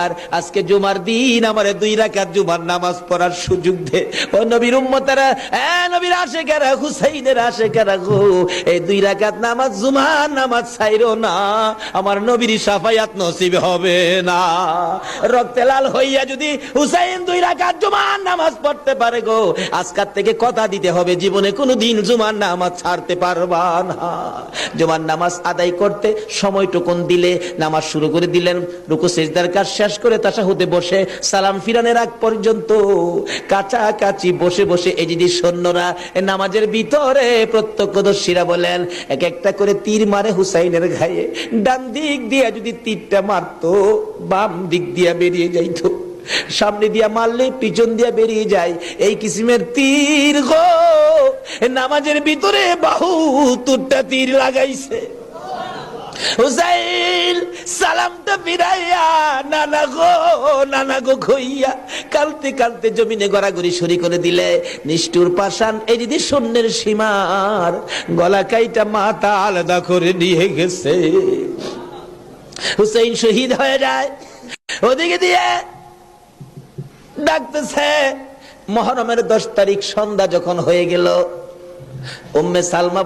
আর আজকে জুমার দিন আমারে 2 রাকাত জুমার নামাজ পড়ার সুযোগ দে। ও নবীর উম্মতেরা, নবীর আশিকেরা, হুসাইনের আশিকেরা গো, এই 2 রাকাত নামাজ জুমার নামাজ ছাইরো না, আমার নবীর শাফায়াত নসিব হবে না। রক্তে লাল হইয়া যদি হুসাইন 2 রাকাত জুমার নামাজ পড়তে পারে গো, আজকাল থেকে কথা দিতে হবে জীবনে কোনোদিন জুমার নামাজ ছাড়তে পারবা না। জুমার নামাজ আদায় করতে সময়টুকুন দিলে নামাজ শুরু করে দিলেন, রুকু সিজদার কাজ শেষ করে তাশাহুদে বসে সালাম ফিরানোর আগ পর্যন্ত কাছাকাছি বসে বসে এই যে সৈন্যরা নামাজের ভিতরে প্রত্যক্ষদর্শীরা বলেন এক একটা করে তীর মারে হুসাইনের গায়ে। ডান দিক দিয়ে যদি তীরটা মারতো, বাম দিক দিয়ে বেরিয়ে যাইতো, সামনে দিয়া মারলে পিছন দিয়া বেরিয়ে যায়, এই কিসিমের তীর গো নামাজের ভিতরে 72টা তীর লাগাইছে। হুসাইন সালামটা ফিরাইয়া নানা গো কইয়া কালতে কালতে জমিনে গড়াগড়ি শুরু করে দিলে। নিষ্ঠুর পাষাণ এই যদি সৈন্যের সীমার গলা কাইটা মাথা আলাদা করে নিয়ে গেছে। হুসাইন শহীদ হয়ে যায়। ওদিকে দিয়ে ডাকতেছে। মহরমের 10 তারিখ সন্ধ্যা যখন হয়ে গেল, উম্মে সালমা